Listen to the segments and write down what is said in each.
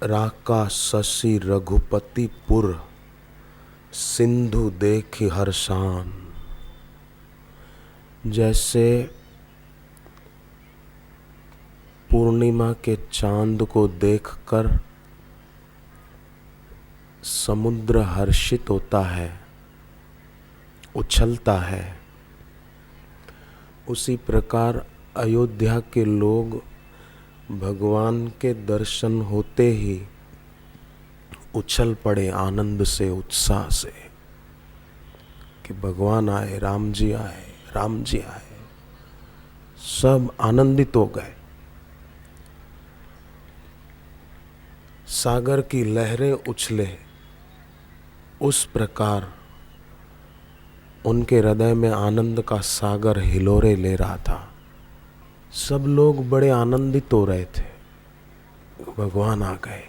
राका शशि रघुपतिपुर सिंधु देखि हर्षान। जैसे पूर्णिमा के चांद को देखकर समुद्र हर्षित होता है, उछलता है, उसी प्रकार अयोध्या के लोग भगवान के दर्शन होते ही उछल पड़े आनंद से, उत्साह से कि भगवान आए, राम जी आए, राम जी आए। सब आनंदित हो गए। सागर की लहरें उछले, उस प्रकार उनके हृदय में आनंद का सागर हिलोरे ले रहा था। सब लोग बड़े आनंदित हो रहे थे, भगवान आ गए।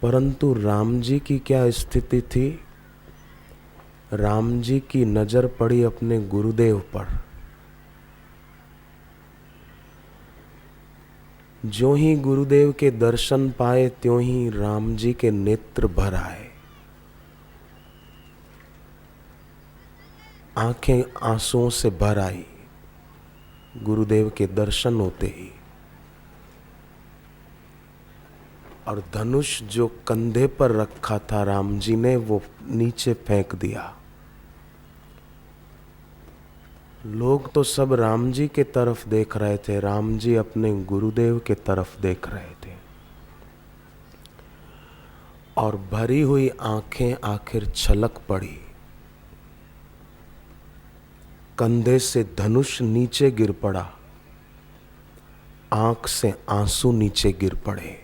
परंतु राम जी की क्या स्थिति थी? राम जी की नजर पड़ी अपने गुरुदेव पर। जो ही गुरुदेव के दर्शन पाए त्यों ही राम जी के नेत्र भर आए, आंखें आंसुओं से भर आई गुरुदेव के दर्शन होते ही। और धनुष जो कंधे पर रखा था राम जी ने, वो नीचे फेंक दिया। लोग तो सब राम जी के तरफ देख रहे थे, राम जी अपने गुरुदेव के तरफ देख रहे थे। और भरी हुई आंखें आखिर छलक पड़ी। कंधे से धनुष नीचे गिर पड़ा, आंख से आंसू नीचे गिर पड़े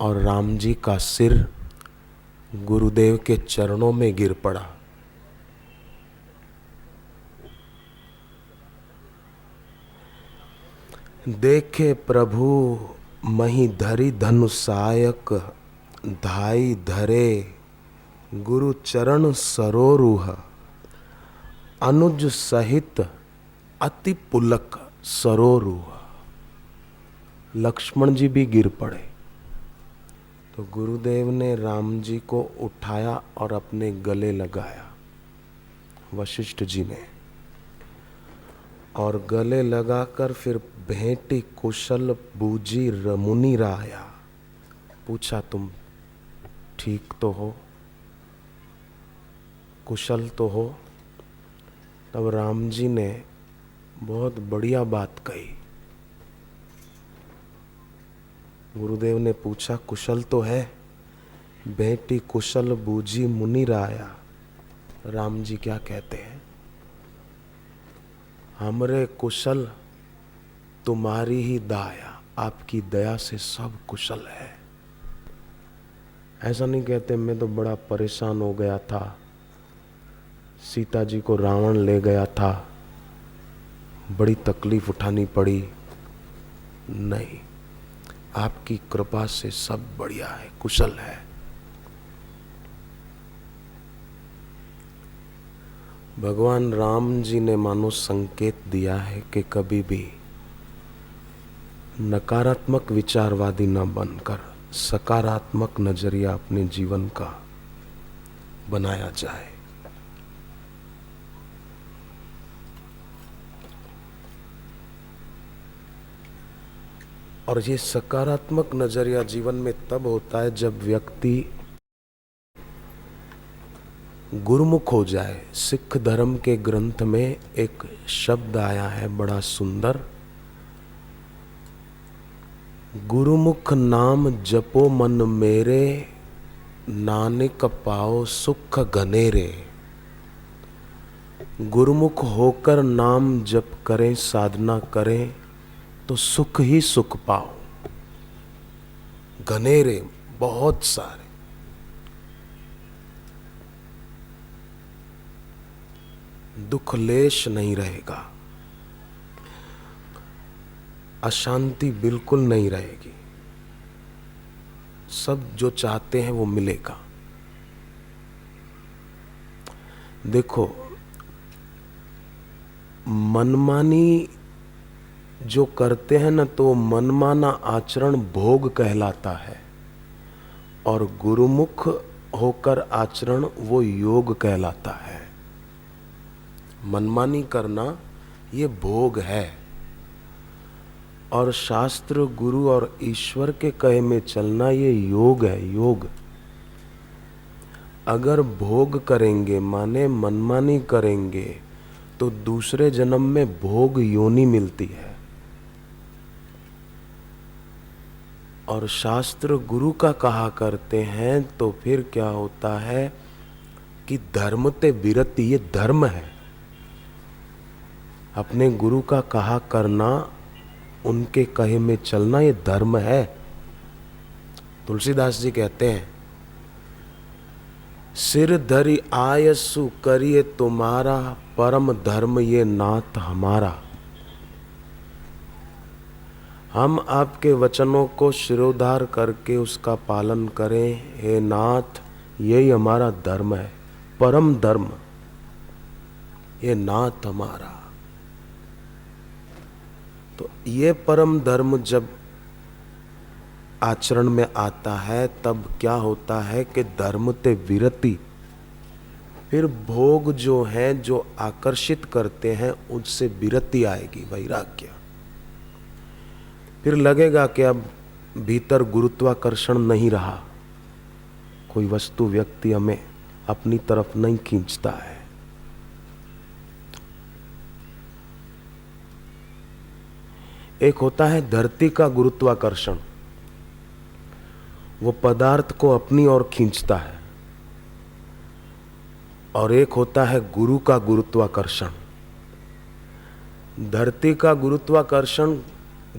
और राम जी का सिर गुरुदेव के चरणों में गिर पड़ा। देखे प्रभु मही धरी धनुषायक, धाई धरे गुरु चरण सरोरुह, अनुज सहित अति पुलक सरोरुह। लक्ष्मण जी भी गिर पड़े तो गुरुदेव ने राम जी को उठाया और अपने गले लगाया, वशिष्ठ जी ने, और गले लगाकर फिर भेंटी कुशल बूझी मुनि राया। पूछा तुम ठीक तो हो, कुशल तो हो? तब राम जी ने बहुत बढ़िया बात कही। गुरुदेव ने पूछा कुशल तो है? बेटी कुशल बूझी मुनि राया। राम जी क्या कहते हैं? हमरे कुशल तुम्हारी ही दाया, आपकी दया से सब कुशल है। ऐसा नहीं कहते मैं तो बड़ा परेशान हो गया था, सीता जी को रावण ले गया था, बड़ी तकलीफ उठानी पड़ी। नहीं, आपकी कृपा से सब बढ़िया है, कुशल है। भगवान राम जी ने मानो संकेत दिया है कि कभी भी नकारात्मक विचारवादी न बनकर सकारात्मक नजरिया अपने जीवन का बनाया जाए। और ये सकारात्मक नजरिया जीवन में तब होता है जब व्यक्ति गुरुमुख हो जाए। सिख धर्म के ग्रंथ में एक शब्द आया है बड़ा सुंदर, गुरुमुख नाम जपो मन मेरे, नानक पाओ सुख घनेरे। गुरुमुख होकर नाम जप करें, साधना करें तो सुख ही सुख पाओ, घनेरे बहुत सारे। दुख लेश नहीं रहेगा, अशांति बिल्कुल नहीं रहेगी, सब जो चाहते हैं वो मिलेगा। देखो, मनमानी जो करते हैं ना तो मनमाना आचरण भोग कहलाता है, और गुरुमुख होकर आचरण वो योग कहलाता है। मनमानी करना ये भोग है, और शास्त्र, गुरु और ईश्वर के कहे में चलना ये योग है, योग। अगर भोग करेंगे माने मनमानी करेंगे तो दूसरे जन्म में भोग योनि मिलती है। और शास्त्र गुरु का कहा करते हैं तो फिर क्या होता है कि धर्म ते विरति, ये धर्म है। अपने गुरु का कहा करना, उनके कहे में चलना, ये धर्म है। तुलसीदास जी कहते हैं, सिर धरि आयसु करिए तुम्हारा, परम धर्म ये नाथ हमारा। हम आपके वचनों को शिरोधार करके उसका पालन करें, हे नाथ, यही हमारा धर्म है, परम धर्म, ये नाथ हमारा। तो ये परम धर्म जब आचरण में आता है तब क्या होता है कि धर्म ते विरति, फिर भोग जो हैं जो आकर्षित करते हैं उससे विरति आएगी, वैराग्य। फिर लगेगा कि अब भीतर गुरुत्वाकर्षण नहीं रहा, कोई वस्तु व्यक्ति हमें अपनी तरफ नहीं खींचता है। एक होता है धरती का गुरुत्वाकर्षण, वो पदार्थ को अपनी ओर खींचता है, और एक होता है गुरु का गुरुत्वाकर्षण। धरती का गुरुत्वाकर्षण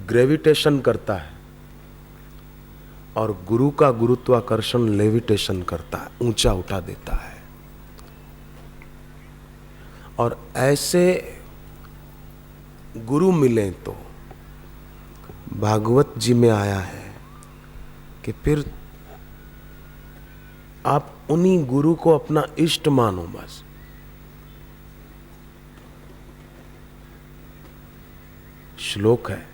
ग्रेविटेशन करता है, और गुरु का गुरुत्वाकर्षण लेविटेशन करता है, ऊंचा उठा देता है। और ऐसे गुरु मिले तो भागवत जी में आया है कि फिर आप उन्हीं गुरु को अपना इष्ट मानो बस। श्लोक है,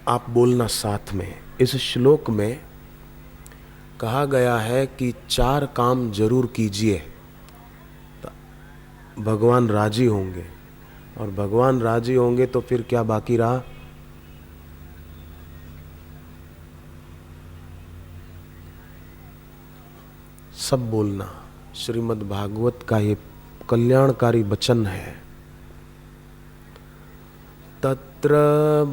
आप बोलना साथ में। इस श्लोक में कहा गया है कि 4 काम जरूर कीजिए, तो भगवान राजी होंगे, और भगवान राजी होंगे तो फिर क्या बाकी रहा? सब बोलना। श्रीमद् भागवत का ये कल्याणकारी वचन है। तत्र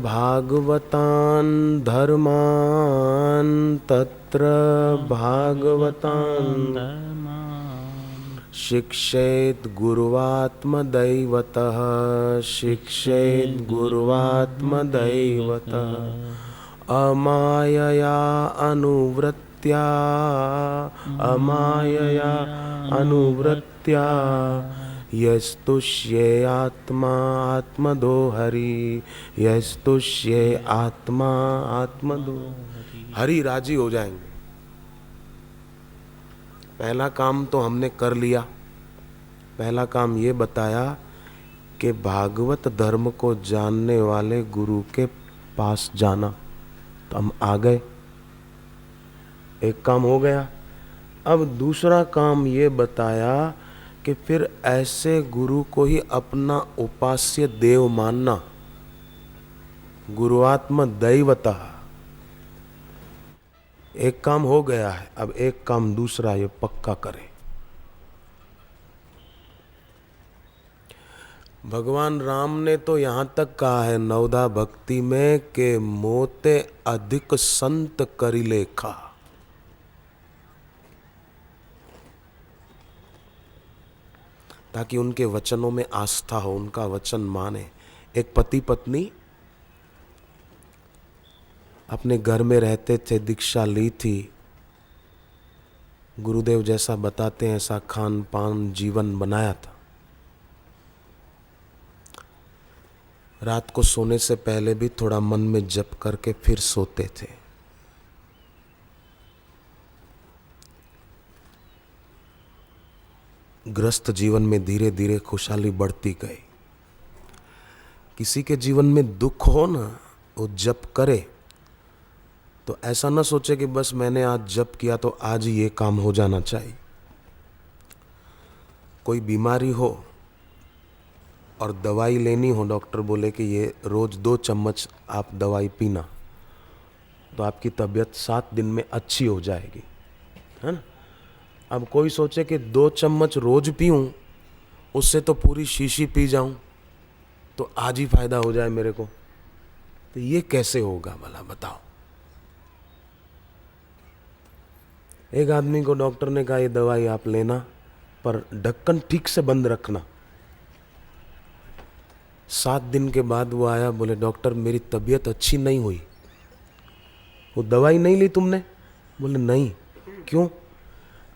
भागवतान धर्मान, तत्र भागवतान शिक्षेत गुरुवात्मदैवतः, शिक्षेत गुरुवात्मदैवतः, अमायया अनुवृत्त्या, अमायया अनुवृत्त्या, यस्तुष्ये आत्मा आत्मदो हरि, यस्तुष्ये आत्मा आत्मदो हरि। राजी हो जाएंगे। पहला काम तो हमने कर लिया। पहला काम ये बताया कि भागवत धर्म को जानने वाले गुरु के पास जाना, तो हम आ गए, एक काम हो गया। अब दूसरा काम ये बताया कि फिर ऐसे गुरु को ही अपना उपास्य देव मानना, गुरुआत्म दैवतः। एक काम हो गया है, अब एक काम दूसरा ये पक्का करें। भगवान राम ने तो यहां तक कहा है नवधा भक्ति में कि मोते अधिक संत करि लेखा। ताकि उनके वचनों में आस्था हो, उनका वचन माने। एक पति पत्नी अपने घर में रहते थे, दीक्षा ली थी, गुरुदेव जैसा बताते हैं ऐसा खान पान जीवन बनाया था। रात को सोने से पहले भी थोड़ा मन में जप करके फिर सोते थे। गृहस्थ जीवन में धीरे धीरे खुशहाली बढ़ती गई। किसी के जीवन में दुख हो ना, वो जप करे तो ऐसा ना सोचे कि बस मैंने आज जप किया तो आज ही ये काम हो जाना चाहिए। कोई बीमारी हो और दवाई लेनी हो, डॉक्टर बोले कि ये रोज 2 चम्मच आप दवाई पीना, तो आपकी तबीयत 7 दिन में अच्छी हो जाएगी, है ना। अब कोई सोचे कि 2 चम्मच रोज पीऊं, उससे तो पूरी शीशी पी जाऊं तो आज ही फायदा हो जाए मेरे को, तो ये कैसे होगा भला बताओ। एक आदमी को डॉक्टर ने कहा ये दवाई आप लेना, पर ढक्कन ठीक से बंद रखना। 7 दिन के बाद वो आया, बोले डॉक्टर मेरी तबीयत अच्छी नहीं हुई। वो दवाई नहीं ली तुमने? बोले नहीं। क्यों?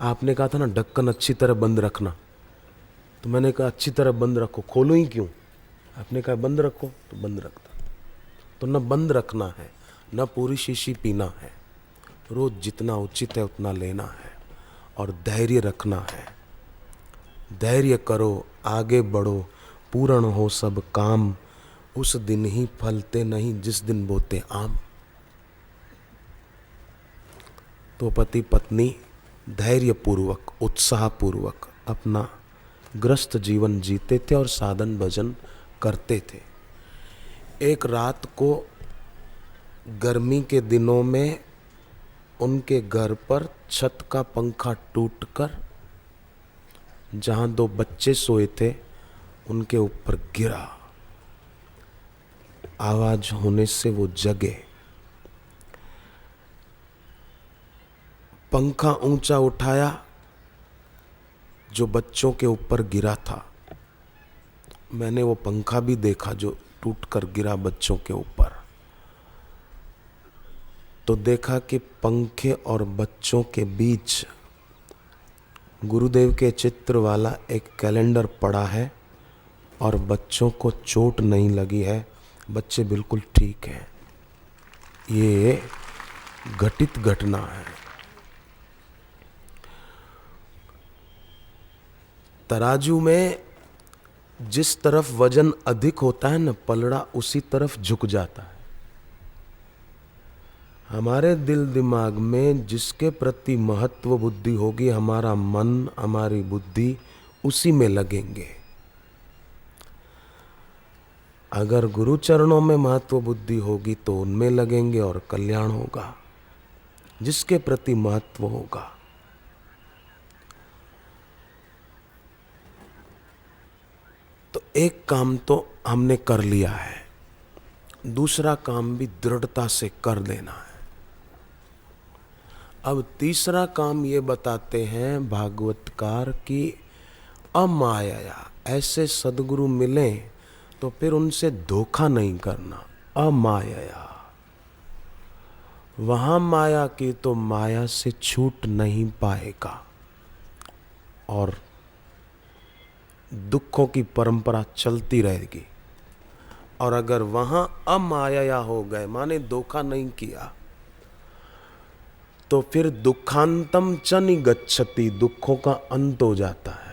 आपने कहा था ना ढक्कन अच्छी तरह बंद रखना। तो मैंने कहा अच्छी तरह बंद रखो, खोलूं ही क्यों? आपने कहा बंद रखो, तो बंद रखता। तो न बंद रखना है, न पूरी शीशी पीना है, रोज जितना उचित है उतना लेना है और धैर्य रखना है। धैर्य करो, आगे बढ़ो, पूर्ण हो सब काम, उस दिन ही फलते नहीं जिस दिन बोते आम। तो पति पत्नी धैर्य पूर्वक, उत्साह पूर्वक अपना गृहस्थ जीवन जीते थे और साधन भजन करते थे। एक रात को गर्मी के दिनों में उनके घर पर छत का पंखा टूटकर जहां 2 बच्चे सोए थे उनके ऊपर गिरा। आवाज होने से वो जगे। पंखा ऊंचा उठाया, जो बच्चों के ऊपर गिरा था। मैंने वो पंखा भी देखा जो टूटकर गिरा बच्चों के ऊपर। तो देखा कि पंखे और बच्चों के बीच गुरुदेव के चित्र वाला एक कैलेंडर पड़ा है और बच्चों को चोट नहीं लगी है, बच्चे बिल्कुल ठीक हैं। ये घटित घटना है। तराजू में जिस तरफ वजन अधिक होता है ना, पलड़ा उसी तरफ झुक जाता है। हमारे दिल दिमाग में जिसके प्रति महत्व बुद्धि होगी, हमारा मन हमारी बुद्धि उसी में लगेंगे। अगर गुरु चरणों में महत्व बुद्धि होगी तो उनमें लगेंगे और कल्याण होगा। जिसके प्रति महत्व होगा। तो एक काम तो हमने कर लिया है, दूसरा काम भी दृढ़ता से कर देना है। अब तीसरा काम ये बताते हैं भागवतकार की अमाया, ऐसे सद्गुरु मिले तो फिर उनसे धोखा नहीं करना। अमाया, वहां माया की तो माया से छूट नहीं पाएगा और दुखों की परंपरा चलती रहेगी। और अगर वहां अमाया हो गए, माने धोखा नहीं किया, तो फिर दुखांतम च निगच्छति, दुखों का अंत हो जाता है।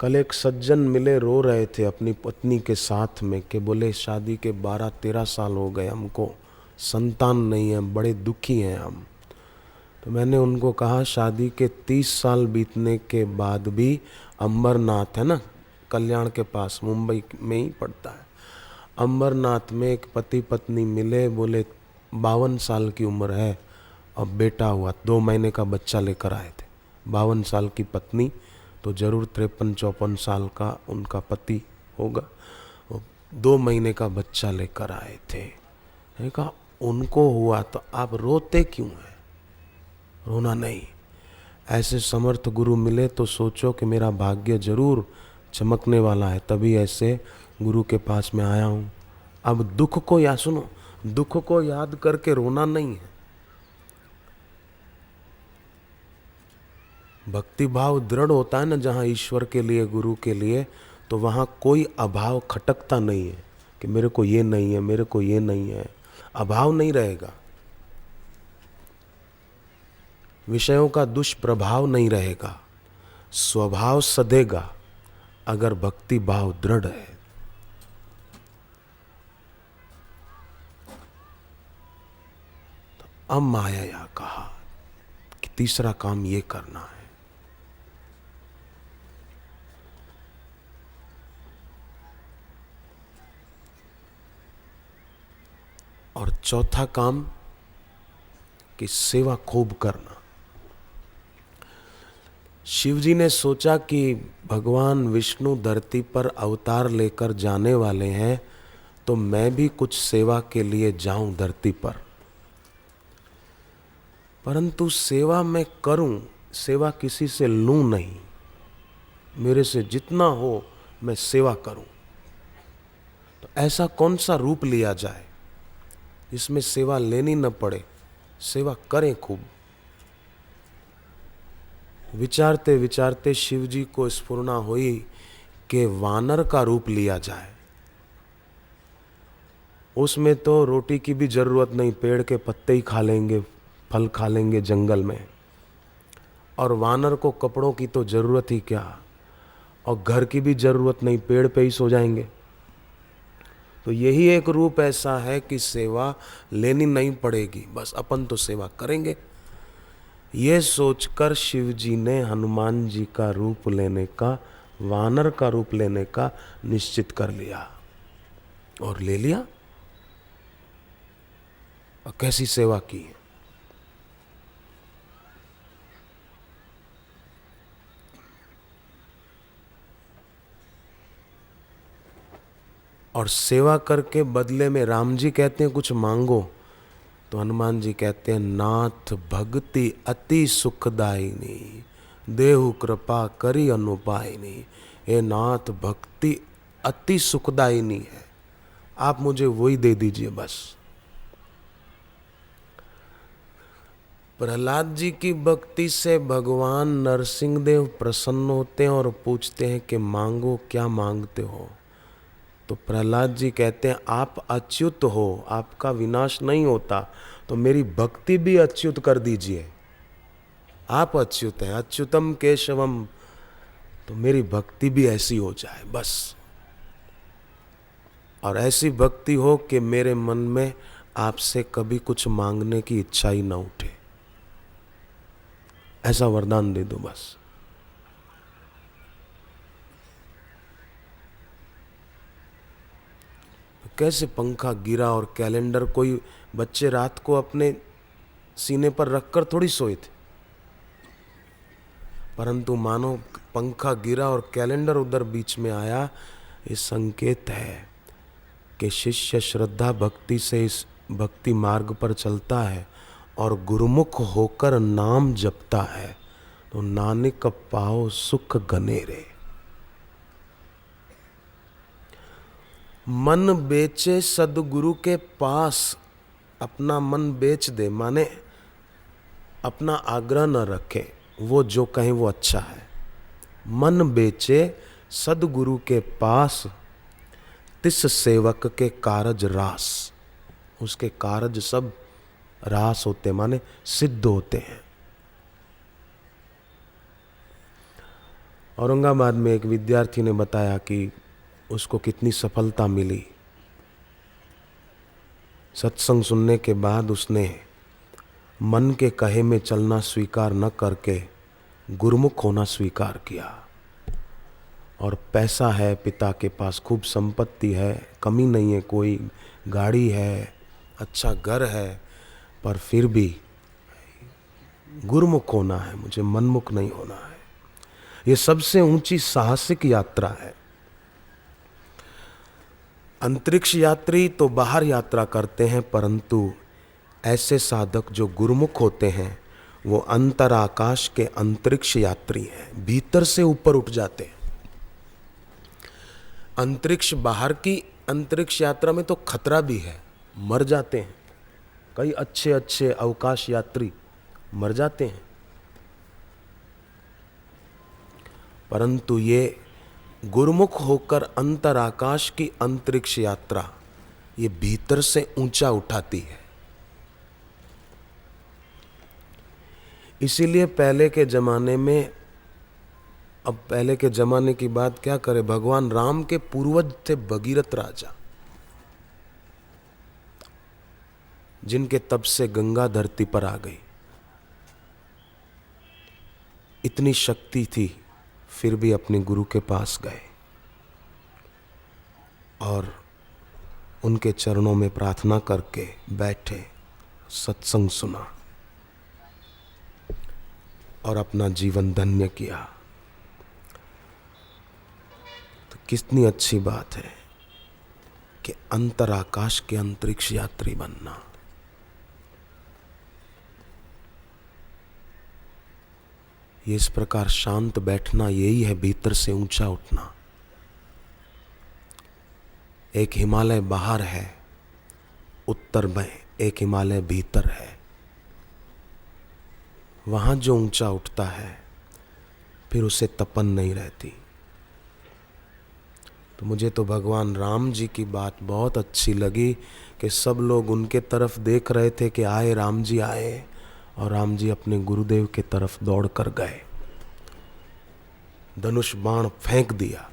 कल एक सज्जन मिले, रो रहे थे अपनी पत्नी के साथ में कि बोले शादी के 12-13 साल हो गए, हमको संतान नहीं है, बड़े दुखी हैं हम। तो मैंने उनको कहा शादी के 30 साल बीतने के बाद भी अंबरनाथ है ना, कल्याण के पास मुंबई में ही पड़ता है, अंबरनाथ में एक पति पत्नी मिले, बोले 52 साल की उम्र है और बेटा हुआ, 2 महीने का बच्चा लेकर आए थे। 52 साल की पत्नी तो जरूर 53-54 साल का उनका पति होगा, 2 महीने का बच्चा लेकर आए थे। मैंने कहा उनको हुआ तो आप रोते क्यों हैं? रोना नहीं। ऐसे समर्थ गुरु मिले तो सोचो कि मेरा भाग्य जरूर चमकने वाला है, तभी ऐसे गुरु के पास में आया हूँ। अब दुख को या सुनो, दुख को याद करके रोना नहीं है। भक्ति भाव दृढ़ होता है ना जहाँ ईश्वर के लिए, गुरु के लिए, तो वहाँ कोई अभाव खटकता नहीं है कि मेरे को ये नहीं है, मेरे को ये नहीं है। अभाव नहीं रहेगा। विषयों का दुष्प्रभाव नहीं रहेगा, स्वभाव सधेगा अगर भक्ति भाव दृढ़ है। तो अब माया कहा कि तीसरा काम ये करना है। और चौथा काम कि सेवा खूब करना। शिवजी ने सोचा कि भगवान विष्णु धरती पर अवतार लेकर जाने वाले हैं, तो मैं भी कुछ सेवा के लिए जाऊं धरती पर। परंतु सेवा मैं करूं, सेवा किसी से लूं नहीं, मेरे से जितना हो मैं सेवा करूं। तो ऐसा कौन सा रूप लिया जाए जिसमें सेवा लेनी न पड़े, सेवा करें खूब। विचारते विचारते शिवजी को स्फुरना हुई कि वानर का रूप लिया जाए। उसमें तो रोटी की भी जरूरत नहीं, पेड़ के पत्ते ही खा लेंगे, फल खा लेंगे जंगल में। और वानर को कपड़ों की तो जरूरत ही क्या, और घर की भी जरूरत नहीं, पेड़ पे ही सो जाएंगे। तो यही एक रूप ऐसा है कि सेवा लेनी नहीं पड़ेगी, बस अपन तो सेवा करेंगे। ये सोचकर शिवजी ने हनुमान जी का रूप लेने का, वानर का रूप लेने का निश्चित कर लिया और ले लिया। और कैसी सेवा की। और सेवा करके बदले में राम जी कहते हैं कुछ मांगो, तो हनुमान जी कहते हैं नाथ भक्ति अति सुखदायिनी, देहु कृपा करी अनुपायिनी। हे नाथ, भक्ति अति सुखदायिनी है, आप मुझे वही दे दीजिए बस। प्रहलाद जी की भक्ति से भगवान नरसिंहदेव प्रसन्न होते हैं और पूछते हैं कि मांगो, क्या मांगते हो। तो प्रहलाद जी कहते हैं आप अच्युत हो, आपका विनाश नहीं होता, तो मेरी भक्ति भी अच्युत कर दीजिए। आप अच्युत हैं, अच्युतम केशवम, तो मेरी भक्ति भी ऐसी हो जाए बस। और ऐसी भक्ति हो कि मेरे मन में आपसे कभी कुछ मांगने की इच्छा ही ना उठे, ऐसा वरदान दे दो बस। कैसे पंखा गिरा और कैलेंडर, कोई बच्चे रात को अपने सीने पर रखकर थोड़ी सोए थे, परंतु मानो पंखा गिरा और कैलेंडर उधर बीच में आया। ये संकेत है कि शिष्य श्रद्धा भक्ति से इस भक्ति मार्ग पर चलता है और गुरुमुख होकर नाम जपता है, तो नानक पाओ सुख घनेरे। मन बेचे सदगुरु के पास, अपना मन बेच दे, माने अपना आग्रह न रखे, वो जो कहें वो अच्छा है। मन बेचे सदगुरु के पास, तिस सेवक के कारज रास। उसके कारज सब रास होते, माने सिद्ध होते हैं। औरंगाबाद में एक विद्यार्थी ने बताया कि उसको कितनी सफलता मिली। सत्संग सुनने के बाद उसने मन के कहे में चलना स्वीकार न करके गुरुमुख होना स्वीकार किया। और पैसा है, पिता के पास खूब संपत्ति है, कमी नहीं है, कोई गाड़ी है, अच्छा घर है, पर फिर भी गुरुमुख होना है, मुझे मनमुख नहीं होना है। ये सबसे ऊंची साहसिक यात्रा है। अंतरिक्ष यात्री तो बाहर यात्रा करते हैं, परंतु ऐसे साधक जो गुरुमुख होते हैं वो अंतराकाश के अंतरिक्ष यात्री हैं, भीतर से ऊपर उठ जाते हैं। अंतरिक्ष, बाहर की अंतरिक्ष यात्रा में तो खतरा भी है, मर जाते हैं। कई अच्छे अच्छे अवकाश यात्री मर जाते हैं, परंतु ये गुरुमुख होकर अंतराकाश की अंतरिक्ष यात्रा ये भीतर से ऊंचा उठाती है। इसीलिए पहले के जमाने में, अब पहले के जमाने की बात क्या करें, भगवान राम के पूर्वज थे भगीरथ राजा, जिनके तप से गंगा धरती पर आ गई। इतनी शक्ति थी, फिर भी अपने गुरु के पास गए और उनके चरणों में प्रार्थना करके बैठे, सत्संग सुना और अपना जीवन धन्य किया। तो कितनी अच्छी बात है कि अंतराकाश के अंतरिक्ष यात्री बनना। ये इस प्रकार शांत बैठना, यही है भीतर से ऊंचा उठना। एक हिमालय बाहर है उत्तर में, एक हिमालय भीतर है। वहां जो ऊंचा उठता है फिर उसे तपन नहीं रहती। तो मुझे तो भगवान राम जी की बात बहुत अच्छी लगी कि सब लोग उनके तरफ देख रहे थे कि आए राम जी आए, और राम जी अपने गुरुदेव के तरफ दौड़ कर गए, धनुष बाण फेंक दिया।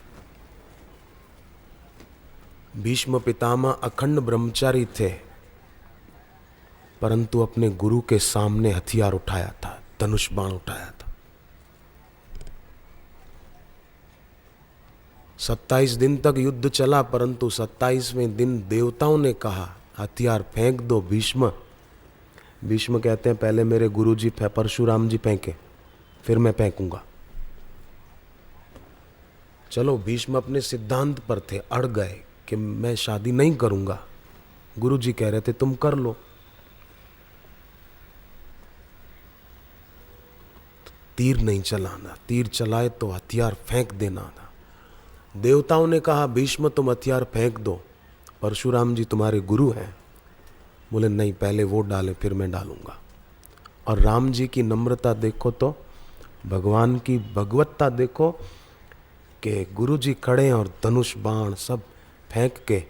भीष्म पितामह अखंड ब्रह्मचारी थे, परंतु अपने गुरु के सामने हथियार उठाया था, धनुष बाण उठाया था। 27 दिन तक युद्ध चला, परंतु 27वें दिन देवताओं ने कहा हथियार फेंक दो भीष्म। भीष्म कहते हैं पहले मेरे गुरुजी परशुराम जी फेंके, फिर मैं फेंकूंगा। चलो, भीष्म अपने सिद्धांत पर थे, अड़ गए कि मैं शादी नहीं करूंगा। गुरुजी कह रहे थे तुम कर लो। तीर नहीं चलाना, तीर चलाए तो हथियार फेंक देना था। देवताओं ने कहा भीष्म तुम हथियार फेंक दो, परशुराम जी तुम्हारे गुरु हैं। बोले नहीं, पहले वो डाले फिर मैं डालूंगा। और राम जी की नम्रता देखो, तो भगवान की भगवत्ता देखो कि गुरु जी खड़े और धनुष बाण सब फेंक के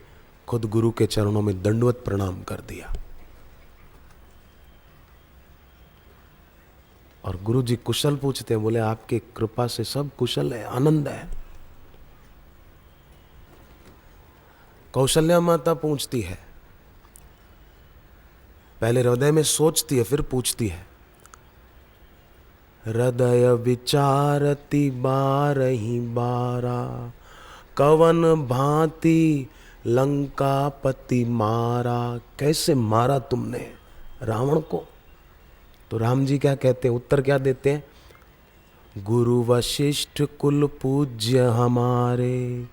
खुद गुरु के चरणों में दंडवत प्रणाम कर दिया। और गुरु जी कुशल पूछते हैं, बोले आपके कृपा से सब कुशल है, आनंद है। कौशल्या माता पूछती है, पहले हृदय में सोचती है फिर पूछती है। हृदय विचारती बारही बारा, कवन भांति लंकापति मारा। कैसे मारा तुमने रावण को? तो राम जी क्या कहते हैं, उत्तर क्या देते हैं? गुरु वशिष्ठ कुल पूज्य हमारे,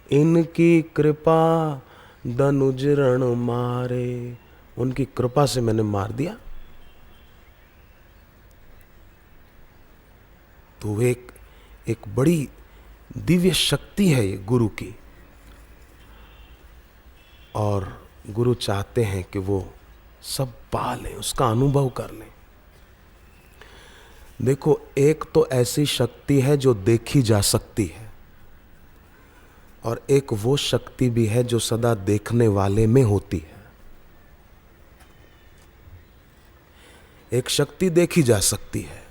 इनकी कृपा दनुज रण मारे। उनकी कृपा से मैंने मार दिया। तो एक बड़ी दिव्य शक्ति है ये गुरु की, और गुरु चाहते हैं कि वो सब पा लें, उसका अनुभव कर लें। देखो, एक तो ऐसी शक्ति है जो देखी जा सकती है, और एक वो शक्ति भी है जो सदा देखने वाले में होती है। एक शक्ति देखी जा सकती है,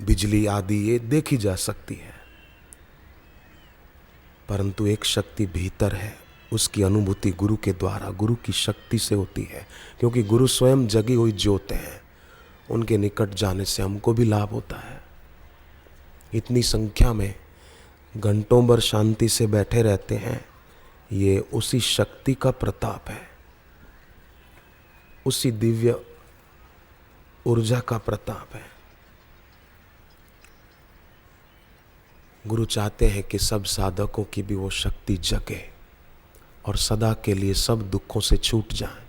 बिजली आदि ये देखी जा सकती है, परंतु एक शक्ति भीतर है, उसकी अनुभूति गुरु के द्वारा, गुरु की शक्ति से होती है। क्योंकि गुरु स्वयं जगी हुई ज्योत हैं, उनके निकट जाने से हमको भी लाभ होता है। इतनी संख्या में घंटों भर शांति से बैठे रहते हैं, ये उसी शक्ति का प्रताप है, उसी दिव्य ऊर्जा का प्रताप है। गुरु चाहते हैं कि सब साधकों की भी वो शक्ति जगे और सदा के लिए सब दुखों से छूट जाएं।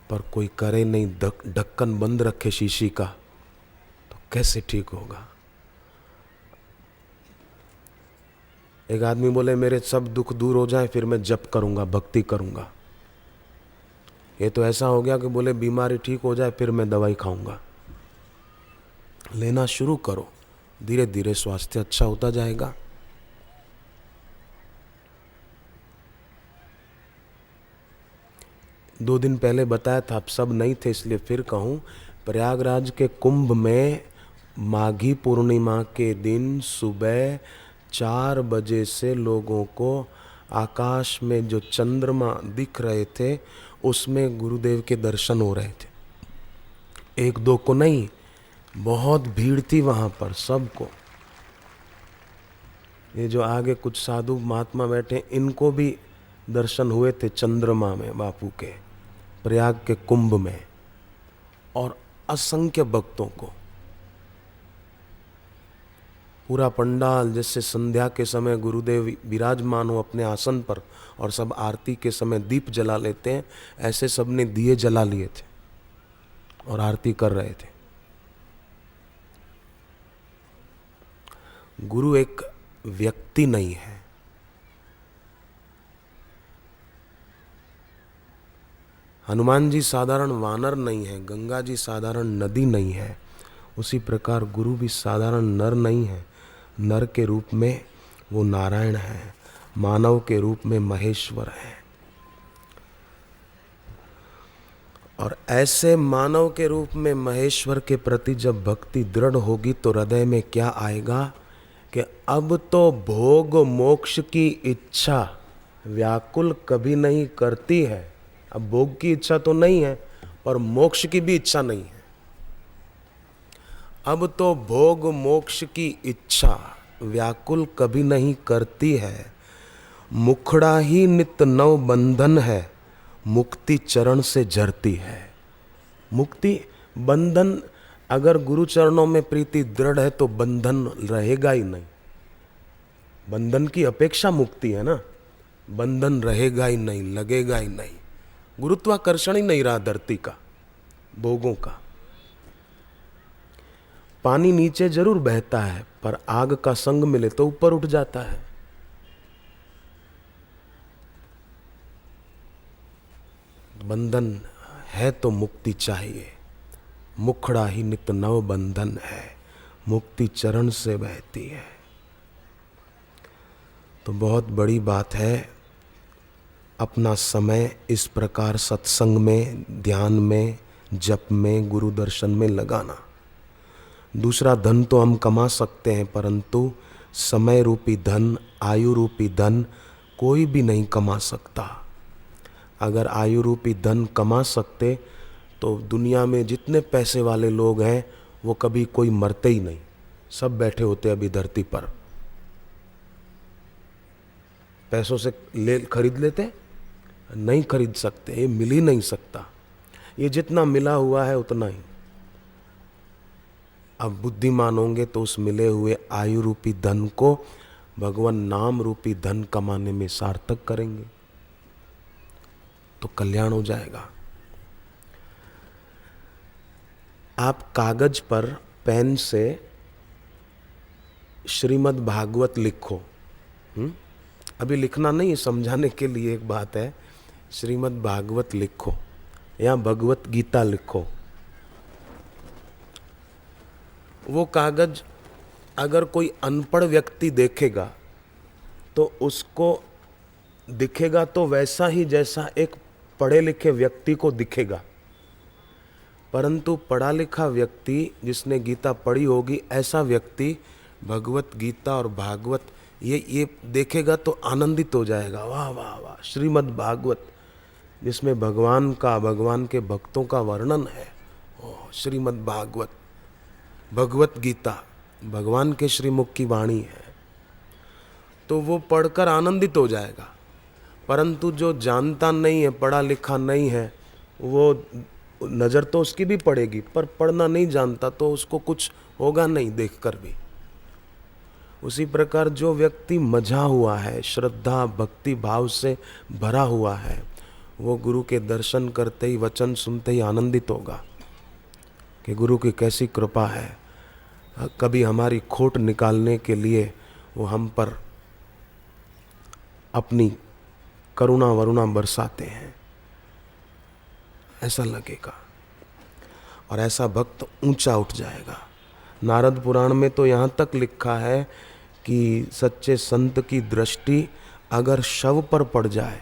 पर कोई करे नहीं, ढक्कन बंद रखे शीशी का, तो कैसे ठीक होगा? एक आदमी बोले मेरे सब दुख दूर हो जाए फिर मैं जप करूंगा, भक्ति करूंगा। ये तो ऐसा हो गया कि बोले बीमारी ठीक हो जाए फिर मैं दवाई खाऊंगा। लेना शुरू करो, धीरे धीरे स्वास्थ्य अच्छा होता जाएगा। 2 दिन पहले बताया था, आप सब नहीं थे इसलिए फिर कहूँ। प्रयागराज के कुंभ में माघी पूर्णिमा के दिन सुबह 4 बजे से लोगों को आकाश में जो चंद्रमा दिख रहे थे उसमें गुरुदेव के दर्शन हो रहे थे। 1-2 को नहीं, बहुत भीड़ थी वहाँ पर सबको। ये जो आगे कुछ साधु महात्मा बैठे, इनको भी दर्शन हुए थे चंद्रमा में बापू के, प्रयाग के कुंभ में, और असंख्य भक्तों को। पूरा पंडाल जैसे संध्या के समय गुरुदेव विराजमान हो अपने आसन पर और सब आरती के समय दीप जला लेते हैं, ऐसे सबने दिए जला लिए थे और आरती कर रहे थे। गुरु एक व्यक्ति नहीं है, हनुमान जी साधारण वानर नहीं है, गंगा जी साधारण नदी नहीं है, उसी प्रकार गुरु भी साधारण नर नहीं है। नर के रूप में वो नारायण है, मानव के रूप में महेश्वर है। और ऐसे मानव के रूप में महेश्वर के प्रति जब भक्ति दृढ़ होगी तो हृदय में क्या आएगा कि अब तो भोग मोक्ष की इच्छा व्याकुल कभी नहीं करती है। अब भोग की इच्छा तो नहीं है पर मोक्ष की भी इच्छा नहीं है। अब तो भोग मोक्ष की इच्छा व्याकुल कभी नहीं करती है। मुखड़ा ही नित नव बंधन है, मुक्ति चरण से झरती है। मुक्ति बंधन, अगर गुरु चरणों में प्रीति दृढ़ है तो बंधन रहेगा ही नहीं। बंधन की अपेक्षा मुक्ति है ना, बंधन रहेगा ही नहीं, लगेगा ही नहीं। गुरुत्वाकर्षण ही नहीं रहा धरती का, भोगों का। पानी नीचे जरूर बहता है पर आग का संग मिले तो ऊपर उठ जाता है। बंधन है तो मुक्ति चाहिए। मुखड़ा ही नित नव बंधन है, मुक्ति चरण से बहती है। तो बहुत बड़ी बात है अपना समय इस प्रकार सत्संग में, ध्यान में, जप में, गुरु दर्शन में लगाना। दूसरा धन तो हम कमा सकते हैं परंतु समय रूपी धन, आयु रूपी धन कोई भी नहीं कमा सकता। अगर आयु रूपी धन कमा सकते तो दुनिया में जितने पैसे वाले लोग हैं वो कभी कोई मरते ही नहीं, सब बैठे होते अभी धरती पर। पैसों से ले खरीद लेते, नहीं खरीद सकते, ये मिल ही नहीं सकता। ये जितना मिला हुआ है उतना ही। अब बुद्धिमान होंगे तो उस मिले हुए आयु रूपी धन को भगवान नाम रूपी धन कमाने में सार्थक करेंगे तो कल्याण हो जाएगा। आप कागज पर पेन से श्रीमद् भागवत लिखो। अभी लिखना नहीं, समझाने के लिए एक बात है। श्रीमद् भागवत लिखो या भगवत गीता लिखो। वो कागज अगर कोई अनपढ़ व्यक्ति देखेगा तो उसको दिखेगा तो वैसा ही जैसा एक पढ़े लिखे व्यक्ति को दिखेगा। परंतु पढ़ा लिखा व्यक्ति जिसने गीता पढ़ी होगी, ऐसा व्यक्ति भगवत गीता और भागवत ये देखेगा तो आनंदित हो जाएगा। वाह वाह वाह, श्रीमद् भागवत जिसमें भगवान का, भगवान के भक्तों का वर्णन है। ओह, श्रीमद् भागवत, भगवत गीता भगवान के श्रीमुख की वाणी है, तो वो पढ़कर आनंदित हो जाएगा। परंतु जो जानता नहीं है, पढ़ा लिखा नहीं है, वो नज़र तो उसकी भी पड़ेगी पर पढ़ना नहीं जानता तो उसको कुछ होगा नहीं देखकर भी। उसी प्रकार जो व्यक्ति मजा हुआ है, श्रद्धा भक्ति भाव से भरा हुआ है, वो गुरु के दर्शन करते ही, वचन सुनते ही आनंदित होगा कि गुरु की कैसी कृपा है। कभी हमारी खोट निकालने के लिए वो हम पर अपनी करुणा वरुणा बरसाते हैं, ऐसा लगेगा। और ऐसा भक्त ऊंचा उठ जाएगा। नारद पुराण में तो यहाँ तक लिखा है कि सच्चे संत की दृष्टि अगर शव पर पड़ जाए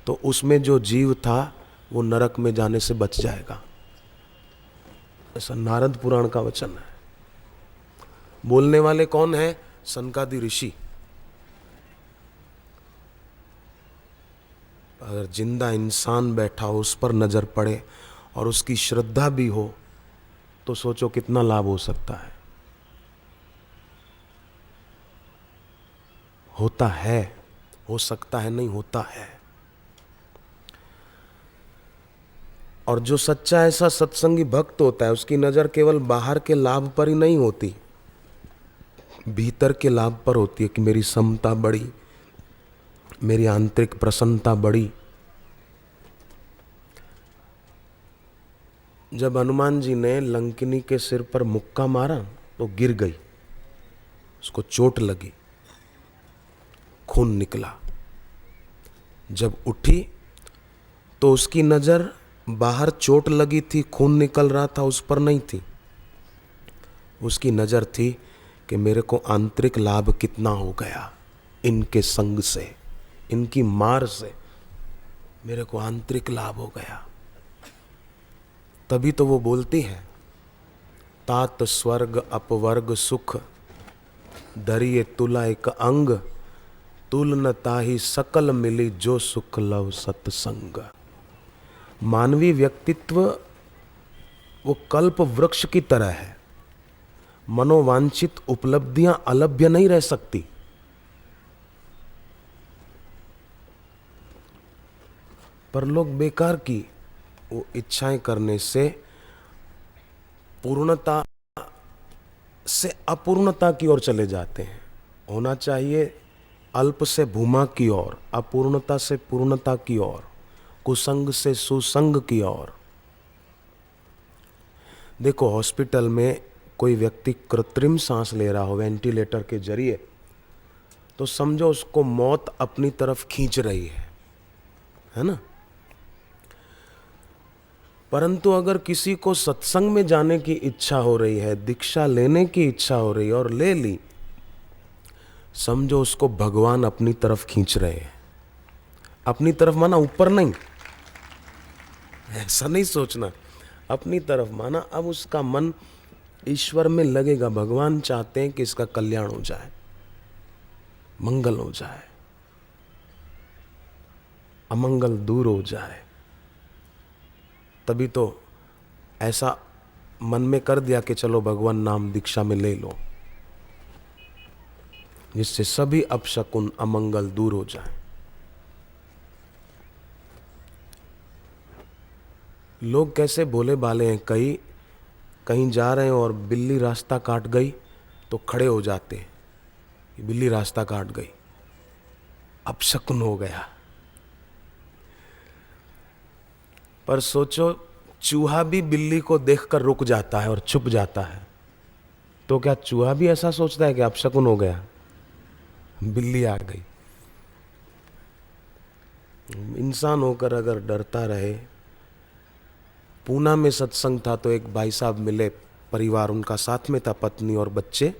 तो उसमें जो जीव था वो नरक में जाने से बच जाएगा। ऐसा नारद पुराण का वचन है। बोलने वाले कौन है? सनकादि ऋषि। अगर जिंदा इंसान बैठा हो, उस पर नजर पड़े और उसकी श्रद्धा भी हो, तो सोचो कितना लाभ हो सकता है। होता है, हो सकता है नहीं, होता है। और जो सच्चा ऐसा सत्संगी भक्त होता है, उसकी नजर केवल बाहर के लाभ पर ही नहीं होती, भीतर के लाभ पर होती है कि मेरी समता बढ़ी, मेरी आंतरिक प्रसन्नता बढ़ी। जब हनुमान जी ने लंकिनी के सिर पर मुक्का मारा तो गिर गई, उसको चोट लगी, खून निकला। जब उठी तो उसकी नजर बाहर चोट लगी थी, खून निकल रहा था, उस पर नहीं थी। उसकी नजर थी कि मेरे को आंतरिक लाभ कितना हो गया इनके संग से, इनकी मार से मेरे को आंतरिक लाभ हो गया। तभी तो वो बोलती है, तात स्वर्ग अपवर्ग सुख धरिए तुला एक अंग, तुल न ताही सकल मिली जो सुख लव सत्संग। मानवीय व्यक्तित्व वो कल्प वृक्ष की तरह है। मनोवांछित उपलब्धियां अलभ्य नहीं रह सकती। पर लोग बेकार की वो इच्छाएं करने से पूर्णता से अपूर्णता की ओर चले जाते हैं। होना चाहिए अल्प से भूमा की ओर, अपूर्णता से पूर्णता की ओर, कुसंग से सुसंग की ओर। देखो, हॉस्पिटल में कोई व्यक्ति कृत्रिम सांस ले रहा हो वेंटिलेटर के जरिए, तो समझो उसको मौत अपनी तरफ खींच रही है ना। परंतु अगर किसी को सत्संग में जाने की इच्छा हो रही है, दीक्षा लेने की इच्छा हो रही है और ले ली, समझो उसको भगवान अपनी तरफ खींच रहे हैं। अपनी तरफ माना ऊपर नहीं, ऐसा नहीं सोचना, अपनी तरफ माना अब उसका मन ईश्वर में लगेगा। भगवान चाहते हैं कि इसका कल्याण हो जाए, मंगल हो जाए, अमंगल दूर हो जाए। तभी तो ऐसा मन में कर दिया कि चलो भगवान नाम दीक्षा में ले लो, जिससे सभी अपशकुन अमंगल दूर हो जाए। लोग कैसे भोले भाले हैं, कहीं जा रहे हैं और बिल्ली रास्ता काट गई तो खड़े हो जाते हैं, बिल्ली रास्ता काट गई, अपशकुन हो गया। पर सोचो, चूहा भी बिल्ली को देखकर रुक जाता है और छुप जाता है, तो क्या चूहा भी ऐसा सोचता है कि अपशकुन हो गया, बिल्ली आ गई? इंसान होकर अगर डरता रहे। पूना में सत्संग था तो एक भाई साहब मिले, परिवार उनका साथ में था, पत्नी और बच्चे।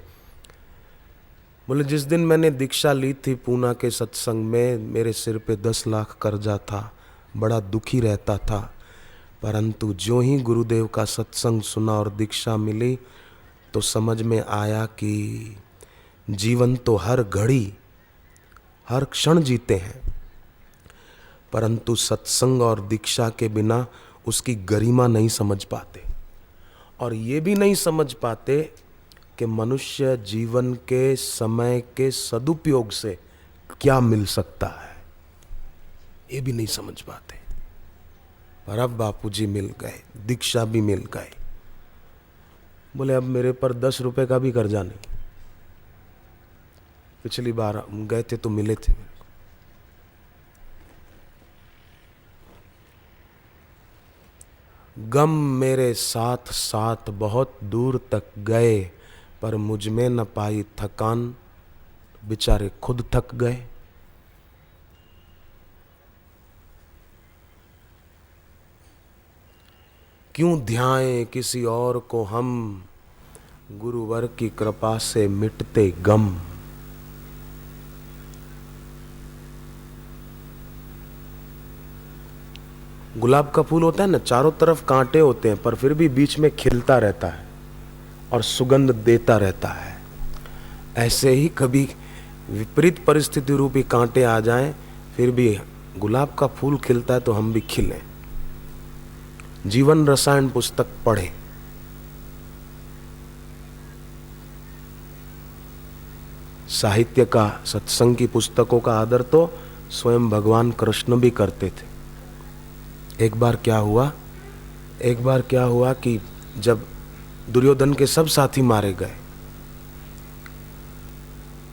बोले, जिस दिन मैंने दीक्षा ली थी पूना के सत्संग में, मेरे सिर पे 10 लाख कर्जा था, बड़ा दुखी रहता था। परंतु जो ही गुरुदेव का सत्संग सुना और दीक्षा मिली तो समझ में आया कि जीवन तो हर घड़ी हर क्षण जीते हैं, परंतु सत्संग और दीक्षा के बिना उसकी गरिमा नहीं समझ पाते। और ये भी नहीं समझ पाते कि मनुष्य जीवन के समय के सदुपयोग से क्या मिल सकता है, ये भी नहीं समझ पाते। पर अब बापूजी मिल गए, दीक्षा भी मिल गए। बोले, अब मेरे पर 10 रुपए का भी कर्जा नहीं। पिछली बार गए थे तो मिले थे। गम मेरे साथ साथ बहुत दूर तक गए, पर मुझ में न पाई थकान, बेचारे खुद थक गए। क्यों ध्याएं किसी और को हम, गुरुवर की कृपा से मिटते गम। गुलाब का फूल होता है ना, चारों तरफ कांटे होते हैं पर फिर भी बीच में खिलता रहता है और सुगंध देता रहता है। ऐसे ही कभी विपरीत परिस्थिति रूपी कांटे आ जाएं, फिर भी गुलाब का फूल खिलता है तो हम भी खिलें। जीवन रसायन पुस्तक पढ़ें। साहित्य का, सत्संग की पुस्तकों का आदर तो स्वयं भगवान कृष्ण भी करते थे। एक बार क्या हुआ कि जब दुर्योधन के सब साथी मारे गए,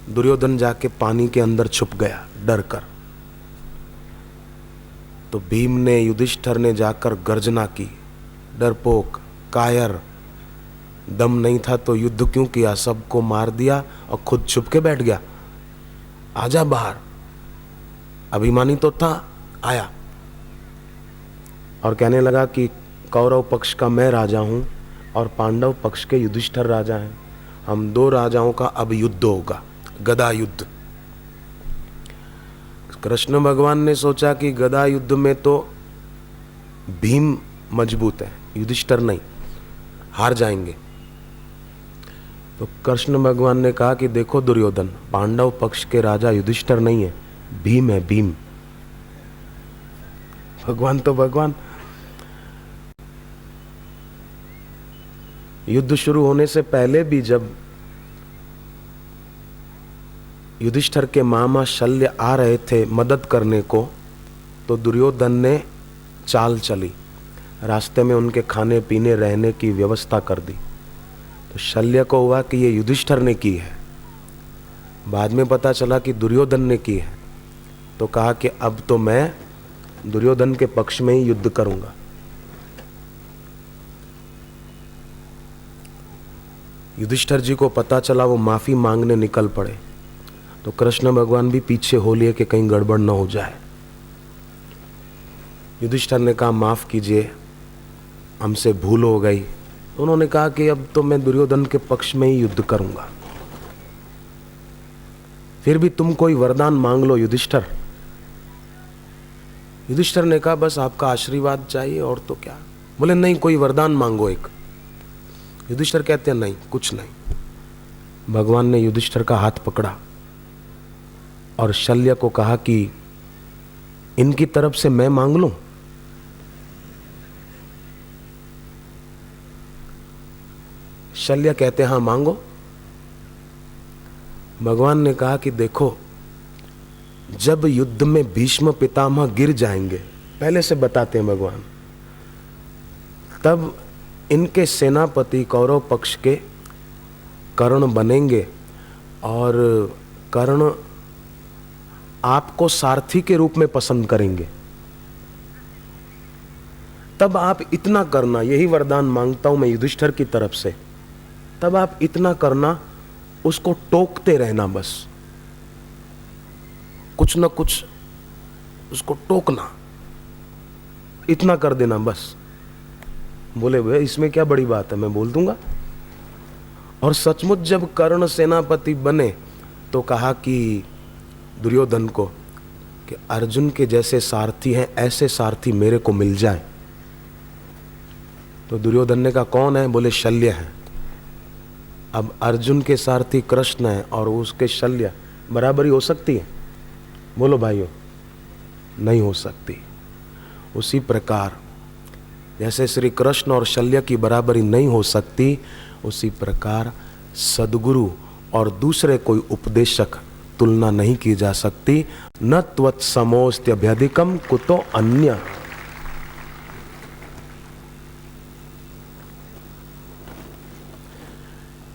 दुर्योधन जाके पानी के अंदर छुप गया डर कर। तो भीम ने, युधिष्ठिर ने जाकर गर्जना की, डरपोक, कायर, दम नहीं था तो युद्ध क्यों किया, सबको मार दिया और खुद छुप के बैठ गया। आजा बाहर। अभिमानी तो था, आया और कहने लगा कि कौरव पक्ष का मैं राजा हूं और पांडव पक्ष के युधिष्ठिर राजा हैं। हम दो राजाओं का अब युद्ध होगा, गदा युद्ध। कृष्ण भगवान ने सोचा कि गदा युद्ध में तो भीम मजबूत है, युधिष्ठिर नहीं, हार जाएंगे। तो कृष्ण भगवान ने कहा कि देखो दुर्योधन, पांडव पक्ष के राजा युधिष्ठिर नहीं है, भीम है, भीम। भगवान तो भगवान। युद्ध शुरू होने से पहले भी जब युधिष्ठिर के मामा शल्य आ रहे थे मदद करने को, तो दुर्योधन ने चाल चली, रास्ते में उनके खाने पीने रहने की व्यवस्था कर दी। तो शल्य को हुआ कि ये युधिष्ठिर ने की है, बाद में पता चला कि दुर्योधन ने की है। तो कहा कि अब तो मैं दुर्योधन के पक्ष में ही युद्ध करूंगा। युधिष्ठिर जी को पता चला, वो माफी मांगने निकल पड़े। तो कृष्ण भगवान भी पीछे हो लिए कि कहीं गड़बड़ न हो जाए। युधिष्ठिर ने कहा माफ कीजिए, हमसे भूल हो गई। उन्होंने कहा कि अब तो मैं दुर्योधन के पक्ष में ही युद्ध करूंगा। फिर भी तुम कोई वरदान मांग लो युधिष्ठिर। युधिष्ठिर ने कहा बस आपका आशीर्वाद चाहिए और तो क्या। बोले नहीं, कोई वरदान मांगो एक। युधिष्ठिर कहते हैं नहीं, कुछ नहीं। भगवान ने युधिष्ठिर का हाथ पकड़ा और शल्य को कहा कि इनकी तरफ से मैं मांग लूं। शल्य कहते हैं हाँ मांगो। भगवान ने कहा कि देखो, जब युद्ध में भीष्म पितामह गिर जाएंगे, पहले से बताते हैं भगवान, तब इनके सेनापति कौरव पक्ष के कर्ण बनेंगे और कर्ण आपको सारथी के रूप में पसंद करेंगे। तब आप इतना करना, यही वरदान मांगता हूं मैं युधिष्ठिर की तरफ से, तब आप इतना करना, उसको टोकते रहना, बस कुछ न कुछ उसको टोकना, इतना कर देना बस। बोले भैया इसमें क्या बड़ी बात है, मैं बोल दूंगा। और सचमुच जब कर्ण सेनापति बने तो कहा कि दुर्योधन को कि अर्जुन के जैसे सारथी हैं, ऐसे सारथी मेरे को मिल जाए। तो दुर्योधन ने कहा कौन है? बोले शल्य है। अब अर्जुन के सारथी कृष्ण है और उसके शल्य, बराबरी हो सकती है? बोलो भाइयों, नहीं हो सकती। उसी प्रकार जैसे श्री कृष्ण और शल्य की बराबरी नहीं हो सकती, उसी प्रकार सद्गुरु और दूसरे कोई उपदेशक तुलना नहीं की जा सकती। न त्वत्समोऽस्त्यभ्यधिकं कुतो अन्य।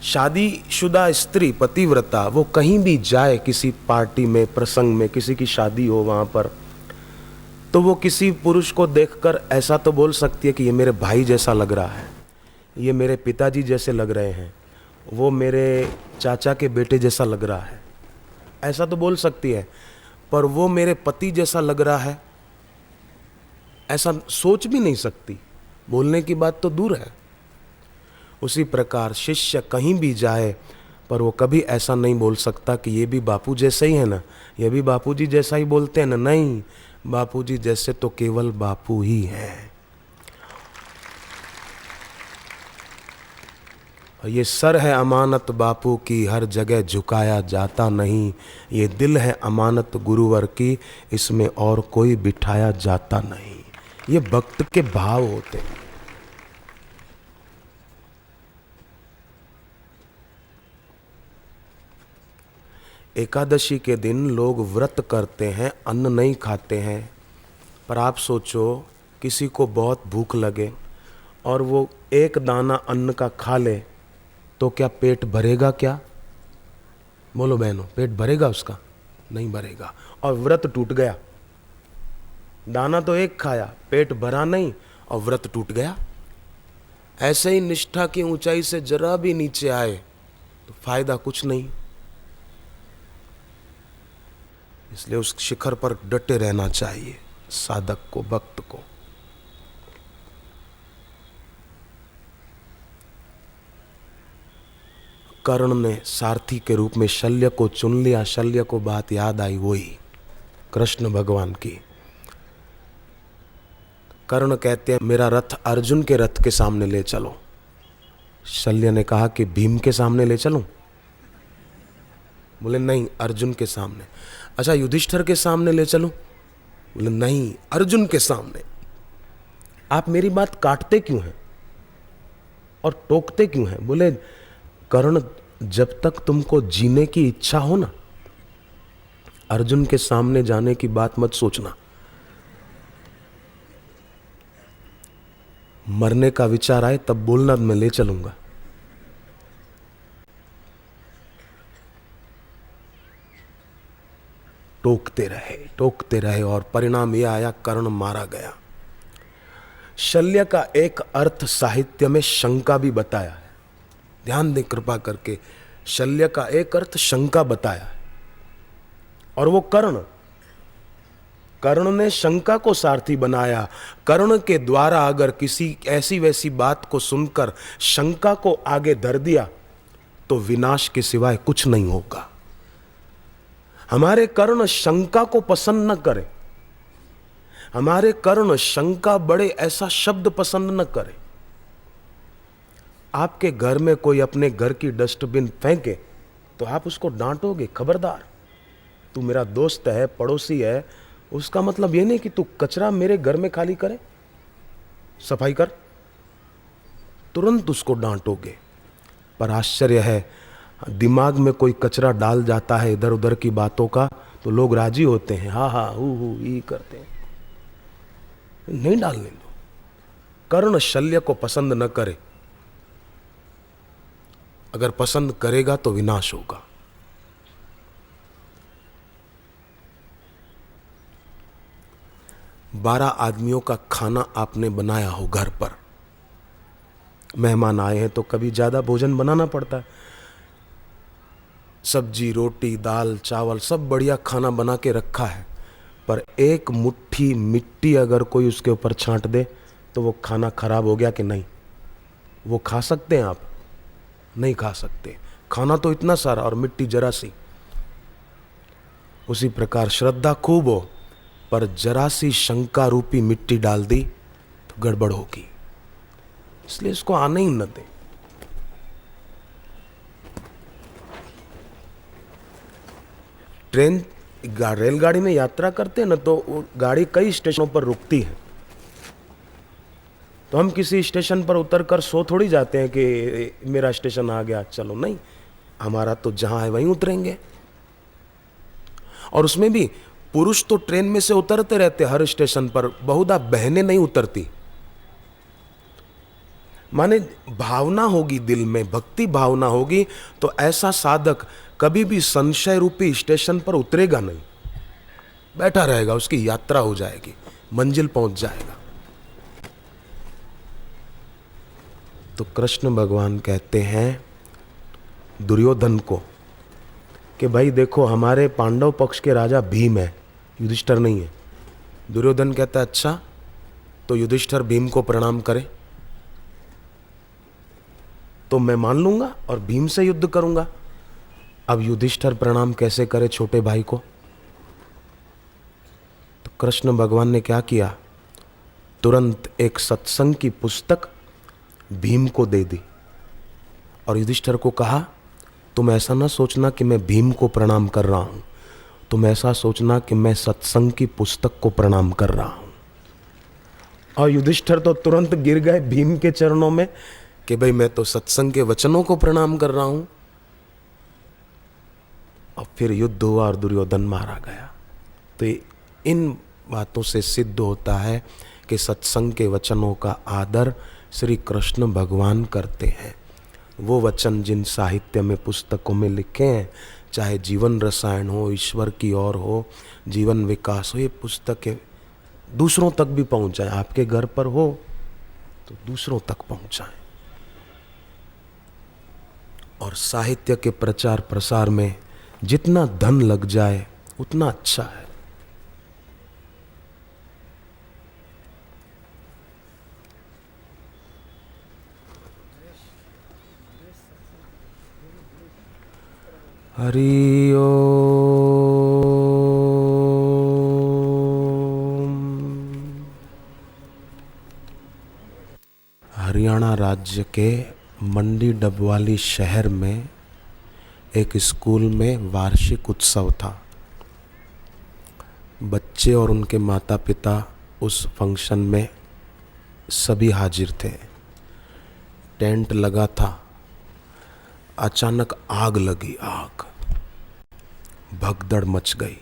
शादीशुदा स्त्री, पतिव्रता, वो कहीं भी जाए, किसी पार्टी में, प्रसंग में, किसी की शादी हो वहां पर, तो वो किसी पुरुष को देखकर ऐसा तो बोल सकती है कि ये मेरे भाई जैसा लग रहा है, ये मेरे पिताजी जैसे लग रहे हैं, वो मेरे चाचा के बेटे जैसा लग रहा है, ऐसा तो बोल सकती है। पर वो मेरे पति जैसा लग रहा है, ऐसा सोच भी नहीं सकती। बोलने की बात तो दूर है। उसी प्रकार शिष्य कहीं भी जाए पर वो कभी ऐसा नहीं बोल सकता कि ये भी बापू जैसे ही है ना, ये भी बापूजी जैसा ही बोलते हैं ना। नहीं, बापूजी जैसे तो केवल बापू ही हैं। ये सर है अमानत बापू की, हर जगह झुकाया जाता नहीं। ये दिल है अमानत गुरुवर की, इसमें और कोई बिठाया जाता नहीं। ये भक्त के भाव होते हैं। एकादशी के दिन लोग व्रत करते हैं, अन्न नहीं खाते हैं। पर आप सोचो, किसी को बहुत भूख लगे और वो एक दाना अन्न का खा ले तो क्या पेट भरेगा? क्या बोलो बहनों, पेट भरेगा उसका? नहीं भरेगा। और व्रत टूट गया, दाना तो एक खाया, पेट भरा नहीं और व्रत टूट गया। ऐसे ही निष्ठा की ऊंचाई से जरा भी नीचे आए तो फायदा कुछ नहीं। इसलिए उस शिखर पर डटे रहना चाहिए साधक को, भक्त को। कर्ण ने सारथी के रूप में शल्य को चुन लिया। शल्य को बात याद आई, वही कृष्ण भगवान की। कर्ण कहते हैं मेरा रथ अर्जुन के रथ के सामने ले चलो। शल्य ने कहा कि भीम के सामने ले चलूं? बोले नहीं, अर्जुन के सामने। अच्छा, युधिष्ठिर के सामने ले चलूं? बोले नहीं, अर्जुन के सामने। आप मेरी बात काटते क्यों हैं और टोकते क्यों हैं? बोले कर्ण, जब तक तुमको जीने की इच्छा हो ना, अर्जुन के सामने जाने की बात मत सोचना। मरने का विचार आए तब बोलना, मैं ले चलूंगा। टोकते रहे और परिणाम यह आया, कर्ण मारा गया। शल्य का एक अर्थ साहित्य में शंका भी बताया है। ध्यान दें कृपा करके, शल्य का एक अर्थ शंका बताया है। और वो कर्ण ने शंका को सारथी बनाया। कर्ण के द्वारा अगर किसी ऐसी वैसी बात को सुनकर शंका को आगे धर दिया तो विनाश के सिवाय कुछ नहीं होगा। हमारे कर्ण शंका को पसंद न करें। हमारे कर्ण शंका बड़े ऐसा शब्द पसंद न करें। आपके घर में कोई अपने घर की डस्टबिन फेंके तो आप उसको डांटोगे, खबरदार, तू मेरा दोस्त है, पड़ोसी है। उसका मतलब ये नहीं कि तू कचरा मेरे घर में खाली करे, सफाई कर, तुरंत उसको डांटोगे। पर आश्चर्य है, दिमाग में कोई कचरा डाल जाता है इधर उधर की बातों का तो लोग राजी होते हैं, हा हा हु ये करते हैं। नहीं डालने दो। कर्ण शल्य को पसंद न करे, अगर पसंद करेगा तो विनाश होगा। बारह आदमियों का खाना आपने बनाया हो घर पर, मेहमान आए हैं तो कभी ज्यादा भोजन बनाना पड़ता है। सब्जी, रोटी, दाल, चावल सब बढ़िया खाना बना के रखा है, पर एक मुट्ठी मिट्टी अगर कोई उसके ऊपर छांट दे तो वो खाना खराब हो गया कि नहीं? वो खा सकते हैं आप? नहीं खा सकते। खाना तो इतना सारा और मिट्टी जरा सी। उसी प्रकार श्रद्धा खूब हो पर जरा सी शंका रूपी मिट्टी डाल दी तो गड़बड़ होगी। इसलिए इसको आने ही न दें। रेलगाड़ी में यात्रा करते हैं ना तो वो गाड़ी कई स्टेशनों पर रुकती है, तो हम किसी स्टेशन पर उतरकर सो थोड़ी जाते हैं कि मेरा स्टेशन आ गया चलो, नहीं, हमारा तो जहां है वहीं उतरेंगे। और उसमें भी पुरुष तो ट्रेन में से उतरते रहते हर स्टेशन पर, बहुधा बहनें नहीं उतरती। माने भावना होगी दिल में, भक्ति भावना होगी तो ऐसा साधक कभी भी संशय रूपी स्टेशन पर उतरेगा नहीं, बैठा रहेगा, उसकी यात्रा हो जाएगी, मंजिल पहुंच जाएगा। तो कृष्ण भगवान कहते हैं दुर्योधन को कि भाई देखो, हमारे पांडव पक्ष के राजा भीम है, युधिष्ठिर नहीं है। दुर्योधन कहता है अच्छा, तो युधिष्ठिर भीम को प्रणाम करे तो मैं मान लूंगा और भीम से युद्ध करूंगा। अब युधिष्ठिर प्रणाम कैसे करे छोटे भाई को? तो कृष्ण भगवान ने क्या किया, तुरंत एक सत्संग की पुस्तक भीम को दे दी और युधिष्ठिर को कहा, तुम ऐसा ना सोचना कि मैं भीम को प्रणाम कर रहा हूं, तुम ऐसा सोचना कि मैं सत्संग की पुस्तक को प्रणाम कर रहा हूं। और युधिष्ठिर तो तुरंत गिर गए भीम के चरणों में कि भाई मैं तो सत्संग के वचनों को प्रणाम कर रहा हूं। और फिर युद्ध हुआ और दुर्योधन मारा गया। तो इन बातों से सिद्ध होता है कि सत्संग के वचनों का आदर श्री कृष्ण भगवान करते हैं। वो वचन जिन साहित्य में पुस्तकों में लिखे हैं, चाहे जीवन रसायन हो, ईश्वर की ओर हो, जीवन विकास हो, ये पुस्तकें दूसरों तक भी पहुंचाएं। आपके घर पर हो तो दूसरों तक पहुंचाएं। और साहित्य के प्रचार प्रसार में जितना धन लग जाए उतना अच्छा है। हरि ओम। हरियाणा राज्य के मंडी डबवाली शहर में एक स्कूल में वार्षिक उत्सव था। बच्चे और उनके माता पिता उस फंक्शन में सभी हाजिर थे। टेंट लगा था। अचानक आग लगी, आग, भगदड़ मच गई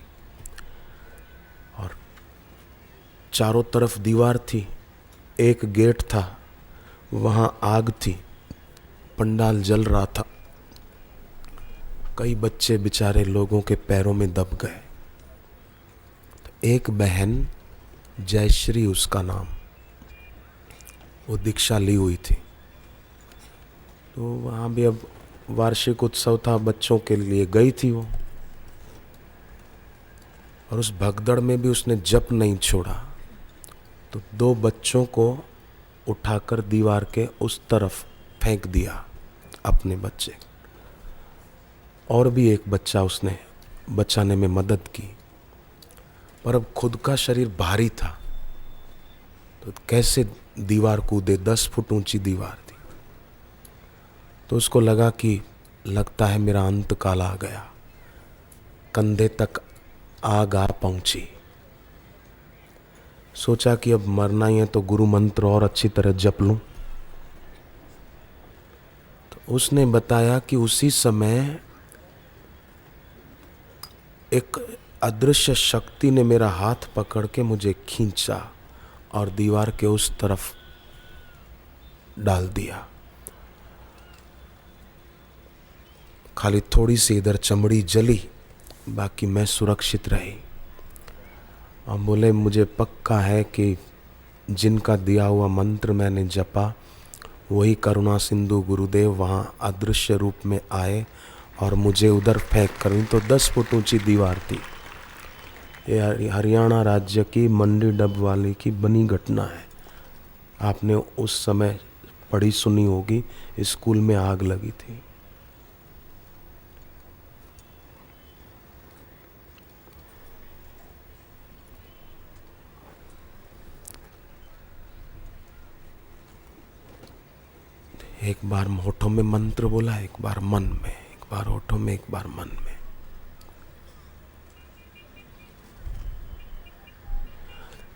और चारों तरफ दीवार थी, एक गेट था, वहां आग थी, पंडाल जल रहा था। कई बच्चे बेचारे लोगों के पैरों में दब गए। तो एक बहन, जयश्री उसका नाम, वो दीक्षा ली हुई थी। तो वहाँ भी अब वार्षिक उत्सव था, बच्चों के लिए गई थी वो। और उस भगदड़ में भी उसने जप नहीं छोड़ा। तो 2 बच्चों को उठाकर दीवार के उस तरफ फेंक दिया, अपने बच्चे। और भी एक बच्चा उसने बचाने में मदद की, पर अब खुद का शरीर भारी था तो कैसे दीवार कूदे। 10 फुट ऊंची दीवार थी। तो उसको लगा कि लगता है मेरा अंत काल आ गया। कंधे तक आग आ पहुंची। सोचा कि अब मरना ही है तो गुरु मंत्र और अच्छी तरह जप लूं। तो उसने बताया कि उसी समय एक अदृश्य शक्ति ने मेरा हाथ पकड़ के मुझे खींचा और दीवार के उस तरफ डाल दिया। खाली थोड़ी सी इधर चमड़ी जली, बाकी मैं सुरक्षित रही। और बोले मुझे पक्का है कि जिनका दिया हुआ मंत्र मैंने जपा, वही करुणा सिंधु गुरुदेव वहाँ अदृश्य रूप में आए और मुझे उधर फेंक कर, तो 10 फुट ऊंची दीवार थी। ये हरियाणा राज्य की मंडी डबवाली की बनी घटना है। आपने उस समय पढ़ी सुनी होगी, स्कूल में आग लगी थी। एक बार होठों में मंत्र बोला, एक बार मन में, एक बार होठों में, एक बार मन में।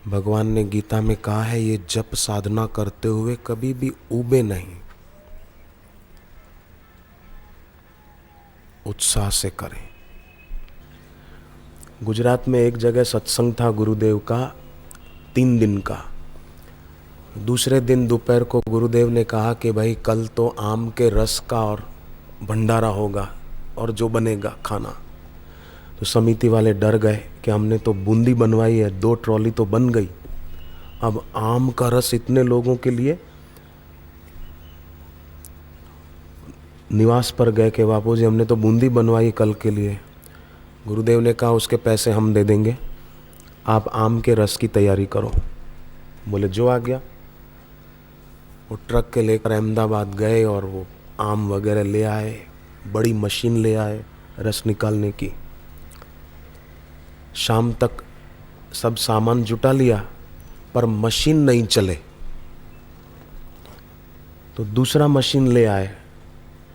भगवान ने गीता में कहा है, ये जप साधना करते हुए कभी भी ऊबे नहीं, उत्साह से करें। गुजरात में एक जगह सत्संग था गुरुदेव का 3 दिन का। दूसरे दिन दोपहर को गुरुदेव ने कहा कि भाई कल तो आम के रस का और भंडारा होगा और जो बनेगा खाना। तो समिति वाले डर गए कि हमने तो बूंदी बनवाई है, 2 ट्रॉली तो बन गई, अब आम का रस इतने लोगों के लिए। निवास पर गए कि बापू जी हमने तो बूंदी बनवाई कल के लिए। गुरुदेव ने कहा उसके पैसे हम दे देंगे, आप आम के रस की तैयारी करो। बोले जो आ गया। वो ट्रक के लेकर अहमदाबाद गए और वो आम वगैरह ले आए, बड़ी मशीन ले आए रस निकालने की। शाम तक सब सामान जुटा लिया पर मशीन नहीं चले, तो दूसरा मशीन ले आए,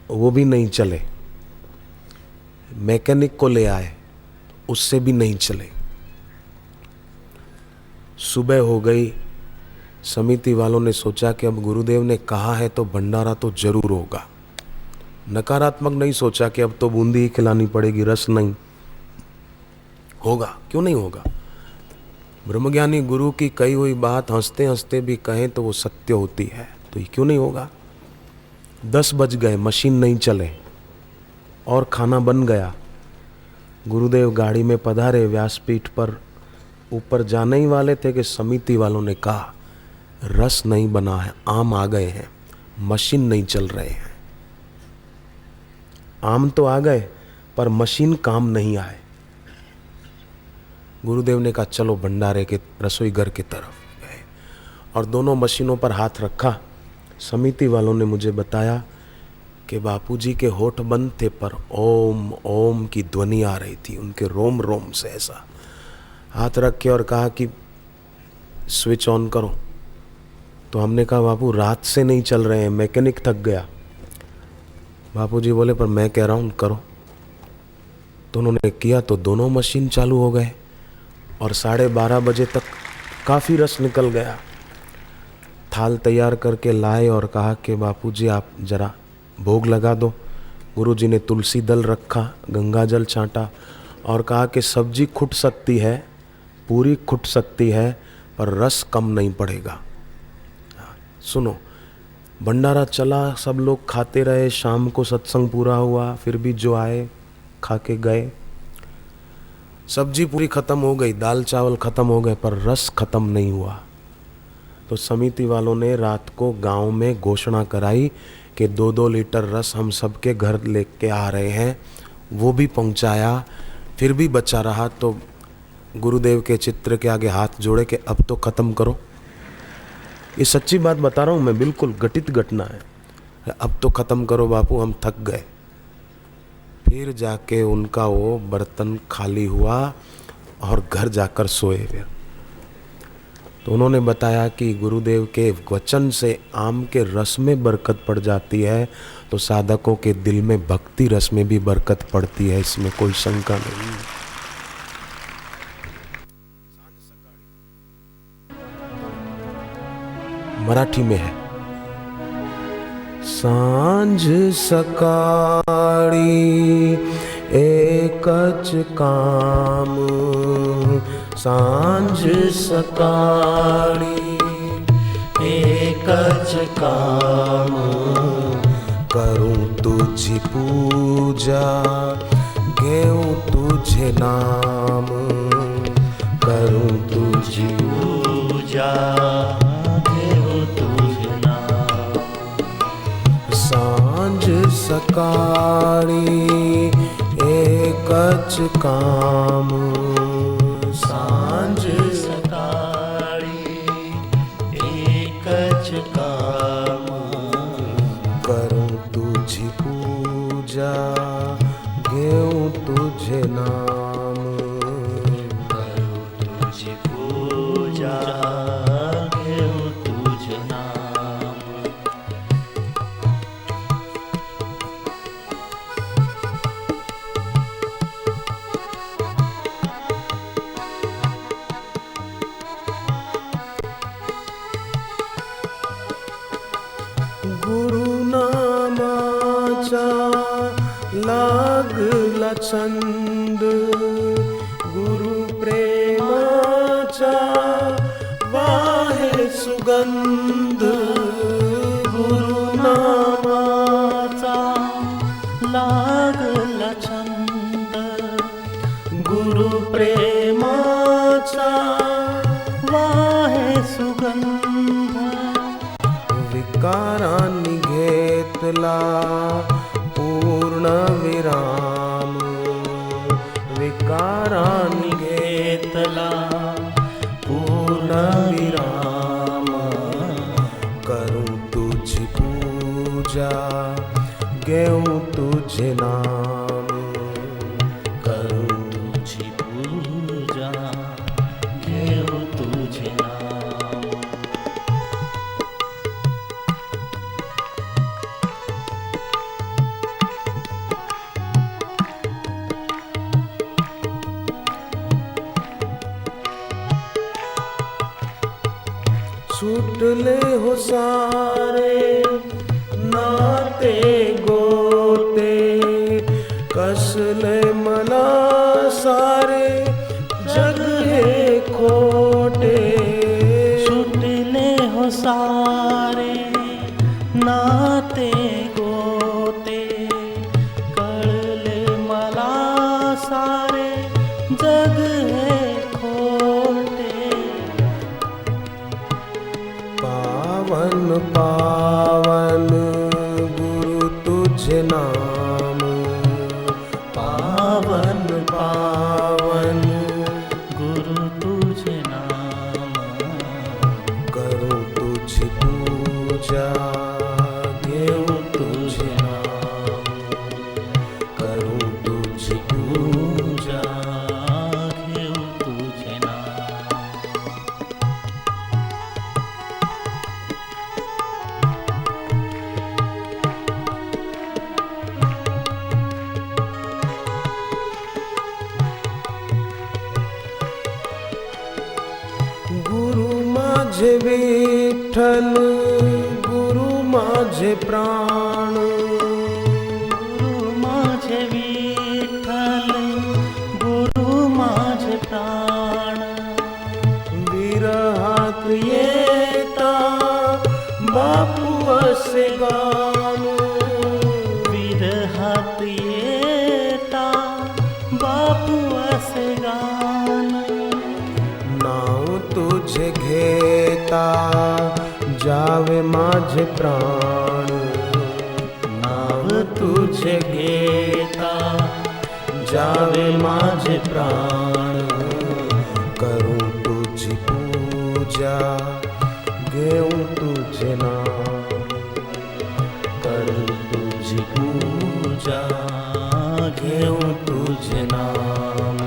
वो भी नहीं चले। मैकेनिक को ले आए, उससे भी नहीं चले। सुबह हो गई, समिति वालों ने सोचा कि अब गुरुदेव ने कहा है तो भंडारा तो जरूर होगा। नकारात्मक नहीं सोचा कि अब तो बूंदी ही खिलानी पड़ेगी, रस नहीं होगा। क्यों नहीं होगा? ब्रह्मज्ञानी गुरु की कही हुई बात हंसते हंसते भी कहें तो वो सत्य होती है, तो ये क्यों नहीं होगा। 10 बज गए, मशीन नहीं चले और खाना बन गया। गुरुदेव गाड़ी में पधारे, व्यासपीठ पर ऊपर जाने ही वाले थे कि समिति वालों ने कहा रस नहीं बना है, आम आ गए हैं, मशीन नहीं चल रहे हैं। आम तो आ गए पर मशीन काम नहीं आए। गुरुदेव ने कहा चलो भंडारे के रसोई घर की तरफ गए और दोनों मशीनों पर हाथ रखा। समिति वालों ने मुझे बताया कि बापूजी के होठ बंद थे पर ओम ओम की ध्वनि आ रही थी उनके रोम रोम से। ऐसा हाथ रख के और कहा कि स्विच ऑन करो। तो हमने कहा बापू रात से नहीं चल रहे हैं, मैकेनिक थक गया। बापूजी बोले पर मैं कह रहा हूँ करो। तो उन्होंने किया तो दोनों मशीन चालू हो गए और 12:30 बजे तक काफ़ी रस निकल गया। थाल तैयार करके लाए और कहा कि बापूजी आप जरा भोग लगा दो। गुरुजी ने तुलसी दल रखा, गंगा जल छांटा और कहा कि सब्जी खुट सकती है, पूरी खुट सकती है, पर रस कम नहीं पड़ेगा। सुनो, भंडारा चला, सब लोग खाते रहे, शाम को सत्संग पूरा हुआ, फिर भी जो आए खा के गए। सब्जी पूरी खत्म हो गई, दाल चावल खत्म हो गए, पर रस खत्म नहीं हुआ। तो समिति वालों ने रात को गांव में घोषणा कराई कि 2-2 लीटर रस हम सबके घर लेके आ रहे हैं। वो भी पहुंचाया, फिर भी बचा रहा। तो गुरुदेव के चित्र के आगे हाथ जोड़े कि अब तो ख़त्म करो। ये सच्ची बात बता रहा हूँ मैं, बिल्कुल घटित घटना है। अब तो ख़त्म करो बापू, हम थक गए। फिर जाके उनका वो बर्तन खाली हुआ और घर जाकर सोए। फिर तो उन्होंने बताया कि गुरुदेव के वचन से आम के रस में बरकत पड़ जाती है, तो साधकों के दिल में भक्ति रस में भी बरकत पड़ती है, इसमें कोई शंका नहीं। मराठी में है। सांझ सकाळी एकच काम, सांझ सकाळी एकच काम, करूं तुझी पूजा घेऊं तुझे नाम, करूं तुझी पूजा घेऊं तुझे नाम। सांझ सकाळी एकच काम, सांझ सकाळी एकच काम, करूं तुझी पूजा घेऊं तुझे नाम, करूं तुझी पूजा घेऊं तुझे नाम। गुरुनामाचा लागला छंद, गुरु प्रेमाचा वाहे सुगंध, गुरुनामाचा लागला छंद, गुरु प्रेमाचा वाहे सुगंध। विकारांनी घेतला पूर्ण विराम, विकारांनी घेतला पूर्ण विराम, करूं तुझी पूजा घेऊं तुझे नाम, करूं तुझी पूजा घेऊं छूट ले हो सारे नाते गोते, कस ले मला सारे जग है खोटे। छूट ले हो सारे नाते गोते, कळ ले मला सारे जग है खोटे। पावन पावन गुरु तुझे नाम, पावन पावन गुरु तुझे नाम, करूं तुझी पूजा घेऊं तुझे नाम, करूं तुझी पूजा घेऊ तुझे नाम। गुरु माझे विठ्ठल, गुरु माझे प्राण, गुरु माझे विठ्ठल, गुरु माझे प्राण। विरहात येता बापू असे गाण, विरहात येता बापू असे गाण। नाव तुझे घेता जावे माझे प्राण, नाव तुझे घेता जावे माझे प्राण, करूं तुझी पूजा घेऊं तुझे नाम, करूं तुझी पूजा घेऊं तुझे नाम।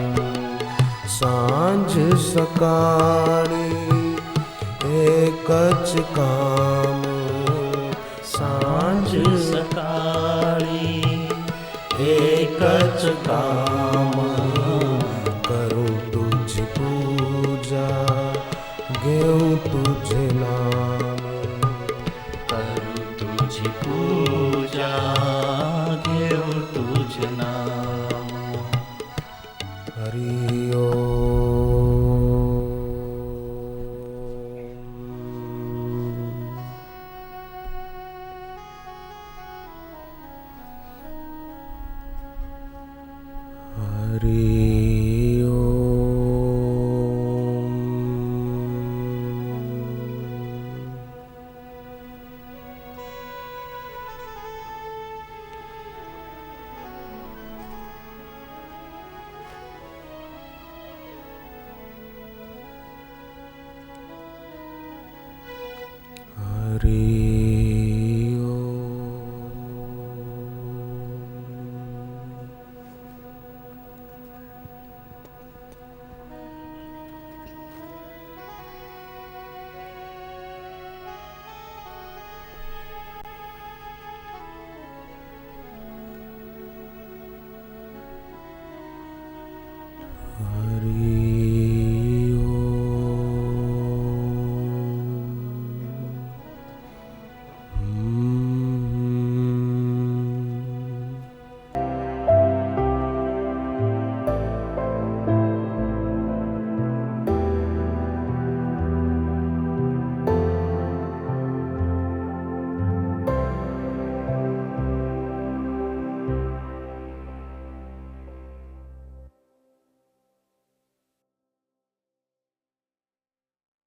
सांझ सकाळी एकच काम, सांझ सकाळी एकच काम, करूं तुझी पूजा घेऊं तुझे नाम, करू तुझी पूजा घेऊ तुझे नाम। हरि ओम। हरि ओम। हरि ओम। हरि